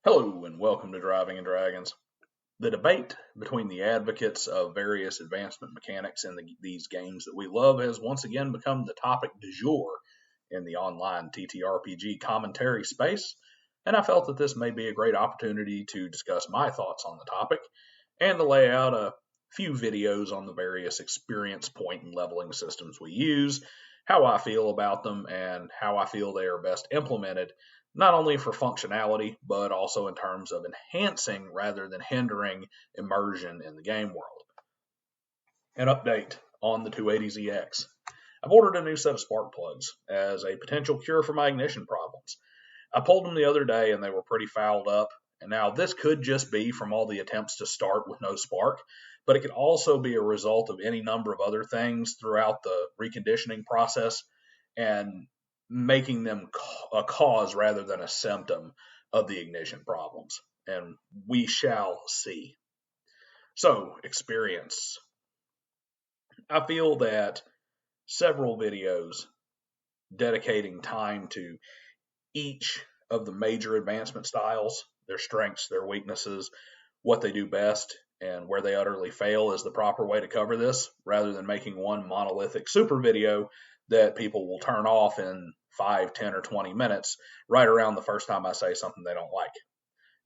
Hello and welcome to Driving and Dragons. The debate between the advocates of various advancement mechanics in these games that we love has once again become the topic du jour in the online TTRPG commentary space, and I felt that this may be a great opportunity to discuss my thoughts on the topic and to lay out a few videos on the various experience point and leveling systems we use, how I feel about them, and how I feel they are best implemented not only for functionality, but also in terms of enhancing rather than hindering immersion in the game world. An update on the 280ZX. I've ordered a new set of spark plugs as a potential cure for my ignition problems. I pulled them the other day and they were pretty fouled up, and now this could just be from all the attempts to start with no spark, but it could also be a result of any number of other things throughout the reconditioning process, and making them a cause rather than a symptom of the ignition problems. And we shall see. So, experience. I feel that several videos dedicating time to each of the major advancement styles, their strengths, their weaknesses, what they do best, and where they utterly fail is the proper way to cover this, rather than making one monolithic super video that people will turn off in 5, 10, or 20 minutes right around the first time I say something they don't like.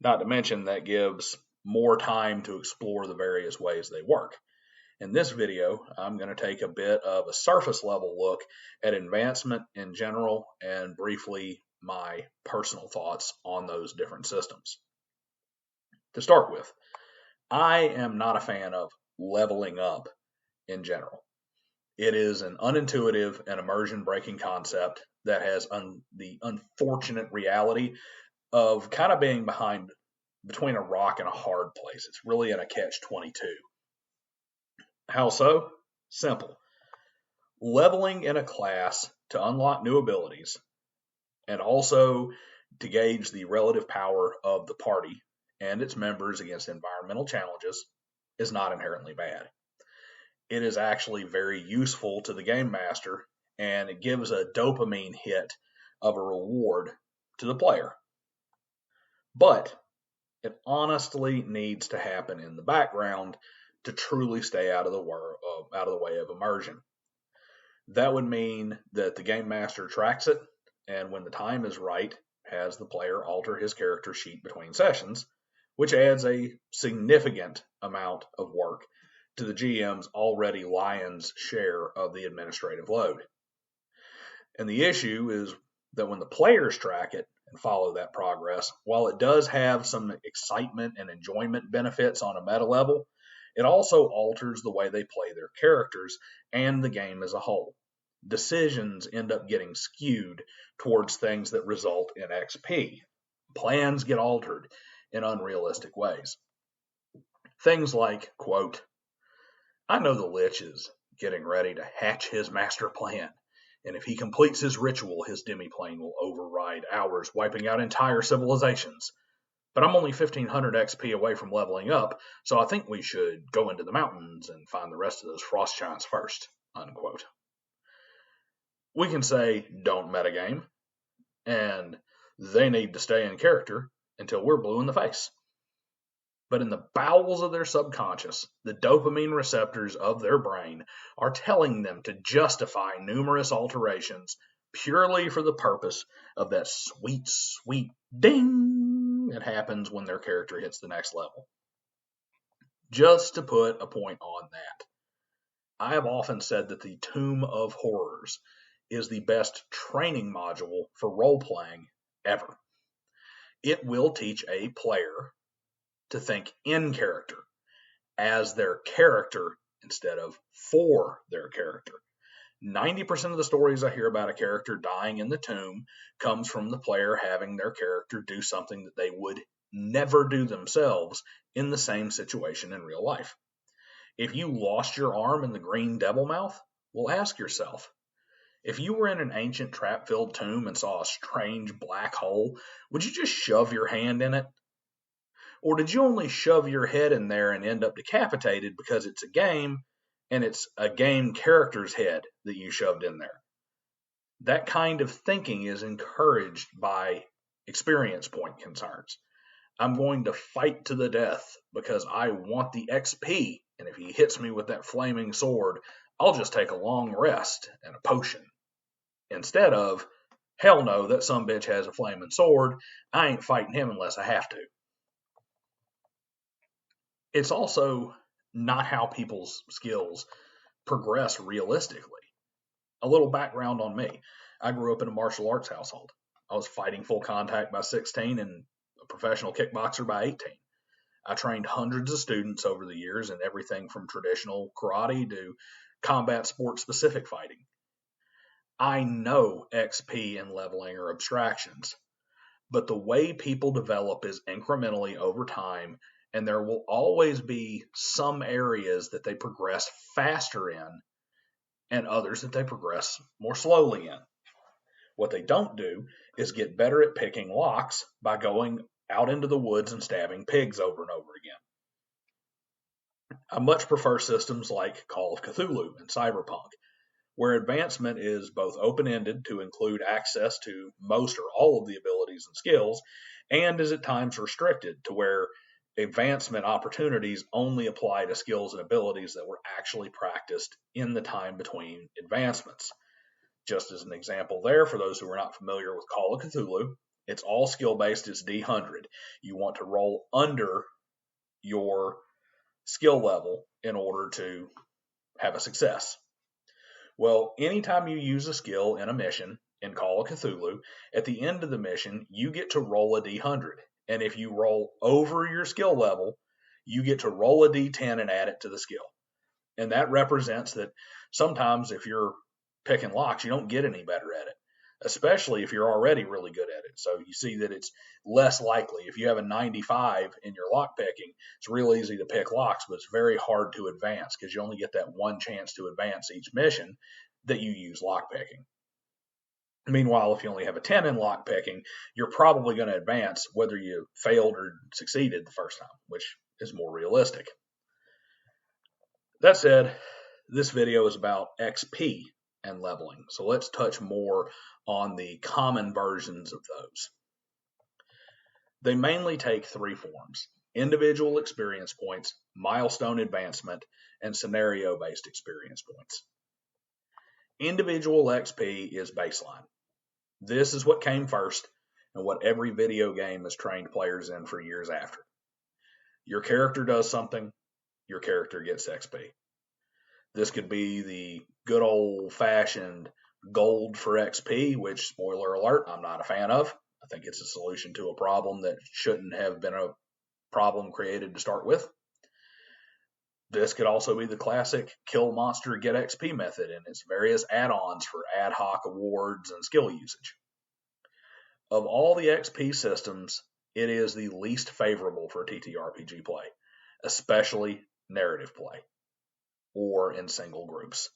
Not to mention that gives more time to explore the various ways they work. In this video, I'm going to take a bit of a surface level look at advancement in general and briefly my personal thoughts on those different systems. To start with, I am not a fan of leveling up in general. It is an unintuitive and immersion-breaking concept that has the unfortunate reality of kind of being between a rock and a hard place. It's really in a catch-22. How so? Simple. Leveling in a class to unlock new abilities and also to gauge the relative power of the party and its members against environmental challenges is not inherently bad. It is actually very useful to the game master, and it gives a dopamine hit of a reward to the player. But it honestly needs to happen in the background to truly stay out of the way of immersion. That would mean that the game master tracks it, and when the time is right, has the player alter his character sheet between sessions, which adds a significant amount of work to the GM's already lion's share of the administrative load. And the issue is that when the players track it and follow that progress, while it does have some excitement and enjoyment benefits on a meta level, it also alters the way they play their characters and the game as a whole. Decisions end up getting skewed towards things that result in XP. Plans get altered in unrealistic ways. Things like, quote, I know the Lich is getting ready to hatch his master plan, and if he completes his ritual, his demiplane will override ours, wiping out entire civilizations. But I'm only 1500 XP away from leveling up, so I think we should go into the mountains and find the rest of those frost giants first, unquote. We can say, don't metagame, and they need to stay in character until we're blue in the face. But in the bowels of their subconscious, the dopamine receptors of their brain are telling them to justify numerous alterations purely for the purpose of that sweet, sweet ding that happens when their character hits the next level. Just to put a point on that, I have often said that the Tomb of Horrors is the best training module for role-playing ever. It will teach a player to think in character, as their character instead of for their character. 90% of the stories I hear about a character dying in the tomb comes from the player having their character do something that they would never do themselves in the same situation in real life. If you lost your arm in the Green Devil Mouth, well, ask yourself, if you were in an ancient trap-filled tomb and saw a strange black hole, would you just shove your hand in it? Or did you only shove your head in there and end up decapitated because it's a game and it's a game character's head that you shoved in there? That kind of thinking is encouraged by experience point concerns. I'm going to fight to the death because I want the XP. And if he hits me with that flaming sword, I'll just take a long rest and a potion. Instead of, hell no, that sumbitch has a flaming sword. I ain't fighting him unless I have to. It's also not how people's skills progress realistically. A little background on me. I grew up in a martial arts household. I was fighting full contact by 16 and a professional kickboxer by 18. I trained hundreds of students over the years in everything from traditional karate to combat sport specific fighting. I know XP and leveling are abstractions, but the way people develop is incrementally over time, and there will always be some areas that they progress faster in and others that they progress more slowly in. What they don't do is get better at picking locks by going out into the woods and stabbing pigs over and over again. I much prefer systems like Call of Cthulhu and Cyberpunk, where advancement is both open-ended to include access to most or all of the abilities and skills, and is at times restricted to where advancement opportunities only apply to skills and abilities that were actually practiced in the time between advancements. Just as an example there, for those who are not familiar with Call of Cthulhu, it's all skill-based, it's D100. You want to roll under your skill level in order to have a success. Well, anytime you use a skill in a mission in Call of Cthulhu, at the end of the mission, you get to roll a D100. And if you roll over your skill level, you get to roll a D10 and add it to the skill. And that represents that sometimes if you're picking locks, you don't get any better at it, especially if you're already really good at it. So you see that it's less likely. If you have a 95 in your lock picking, it's real easy to pick locks, but it's very hard to advance because you only get that one chance to advance each mission that you use lock picking. Meanwhile, if you only have a 10 in lock picking, you're probably going to advance whether you failed or succeeded the first time, which is more realistic. That said, this video is about XP and leveling. So let's touch more on the common versions of those. They mainly take three forms: individual experience points, milestone advancement, and scenario-based experience points. Individual XP is baseline. This is what came first and what every video game has trained players in for years after. Your character does something, your character gets XP. This could be the good old-fashioned gold for XP, which, spoiler alert, I'm not a fan of. I think it's a solution to a problem that shouldn't have been a problem created to start with. This could also be the classic kill monster get XP method and its various add-ons for ad hoc awards and skill usage. Of all the XP systems, it is the least favorable for TTRPG play, especially narrative play or in single groups.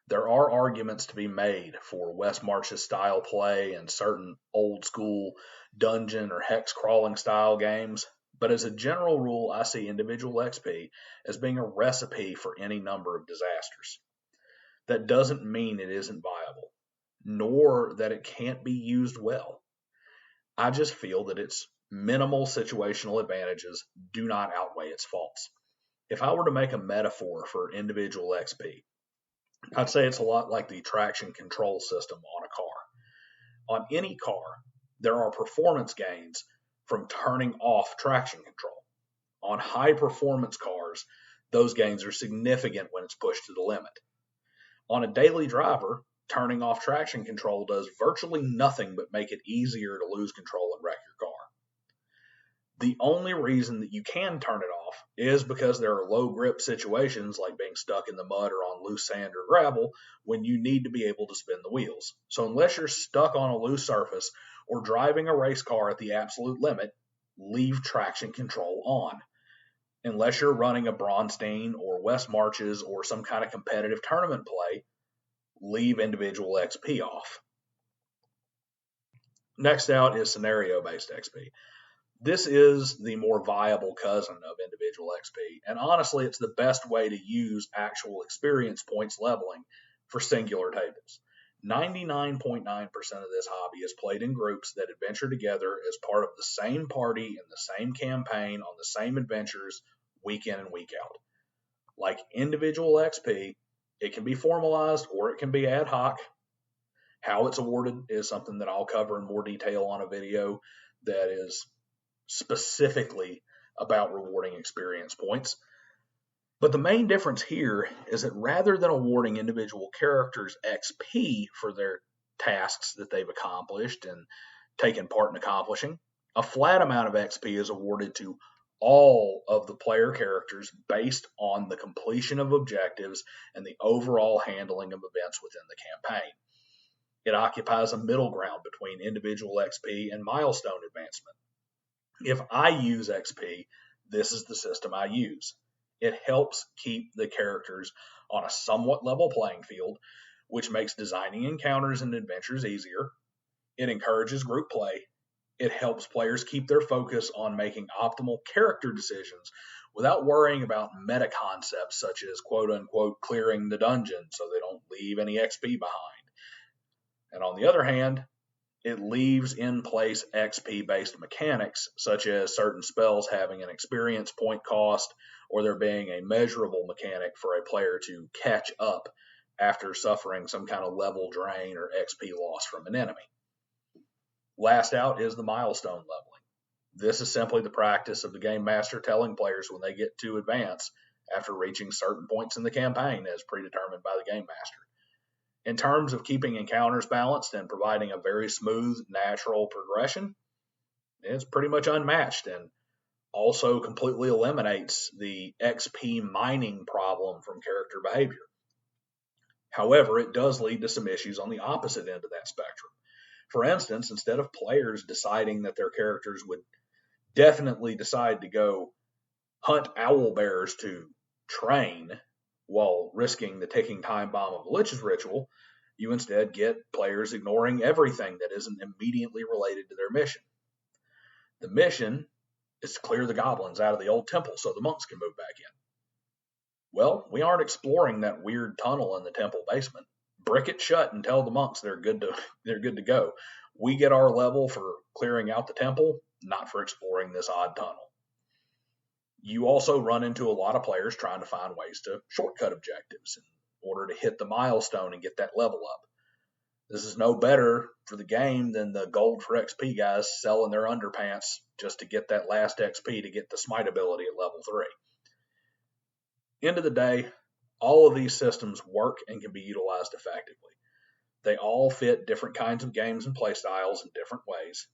There are arguments to be made for West March's style play and certain old school dungeon or hex crawling style games, but as a general rule, I see individual XP as being a recipe for any number of disasters. That doesn't mean it isn't viable, nor that it can't be used well. I just feel that its minimal situational advantages do not outweigh its faults. If I were to make a metaphor for individual XP, I'd say it's a lot like the traction control system on a car. On any car, there are performance gains from turning off traction control. On high performance cars, those gains are significant when it's pushed to the limit. On a daily driver, turning off traction control does virtually nothing but make it easier to lose control and wreck your car. The only reason that you can turn it off is because there are low grip situations like being stuck in the mud or on loose sand or gravel when you need to be able to spin the wheels. So unless you're stuck on a loose surface or driving a race car at the absolute limit, leave traction control on. Unless you're running a Bronstein or West Marches or some kind of competitive tournament play, leave individual XP off. Next out is scenario-based XP. This is the more viable cousin of individual XP, and honestly, it's the best way to use actual experience points leveling for singular tables. 99.9% of this hobby is played in groups that adventure together as part of the same party in the same campaign on the same adventures week in and week out. Like individual XP, it can be formalized or it can be ad hoc. How it's awarded is something that I'll cover in more detail on a video that is specifically about rewarding experience points. But the main difference here is that rather than awarding individual characters XP for their tasks that they've accomplished and taken part in accomplishing, a flat amount of XP is awarded to all of the player characters based on the completion of objectives and the overall handling of events within the campaign. It occupies a middle ground between individual XP and milestone advancement. If I use XP, this is the system I use. It helps keep the characters on a somewhat level playing field, which makes designing encounters and adventures easier. It encourages group play. It helps players keep their focus on making optimal character decisions without worrying about meta concepts such as quote unquote clearing the dungeon so they don't leave any XP behind. And on the other hand, it leaves in place XP-based mechanics, such as certain spells having an experience point cost, or there being a measurable mechanic for a player to catch up after suffering some kind of level drain or XP loss from an enemy. Last out is the milestone leveling. This is simply the practice of the game master telling players when they get to advance after reaching certain points in the campaign as predetermined by the game master. In terms of keeping encounters balanced and providing a very smooth, natural progression, it's pretty much unmatched and also completely eliminates the XP mining problem from character behavior. However, it does lead to some issues on the opposite end of that spectrum. For instance, instead of players deciding that their characters would definitely decide to go hunt owl bears to train while risking the ticking time bomb of the Lich's Ritual, you instead get players ignoring everything that isn't immediately related to their mission. The mission is to clear the goblins out of the old temple so the monks can move back in. Well, we aren't exploring that weird tunnel in the temple basement. Brick it shut and tell the monks they're good to go. We get our level for clearing out the temple, not for exploring this odd tunnel. You also run into a lot of players trying to find ways to shortcut objectives in order to hit the milestone and get that level up. This is no better for the game than the gold for XP guys selling their underpants just to get that last XP to get the smite ability at level 3. End of the day, all of these systems work and can be utilized effectively. They all fit different kinds of games and play styles in different ways.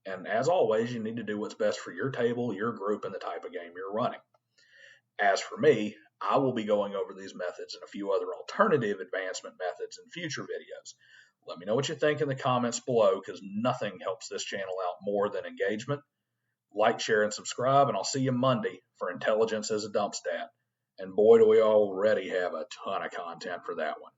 And as always, you need to do what's best for your table, your group, and the type of game you're running. As for me, I will be going over these methods and a few other alternative advancement methods in future videos. Let me know what you think in the comments below, because nothing helps this channel out more than engagement. Like, share, and subscribe, and I'll see you Monday for Intelligence as a Dump Stat. And boy, do we already have a ton of content for that one.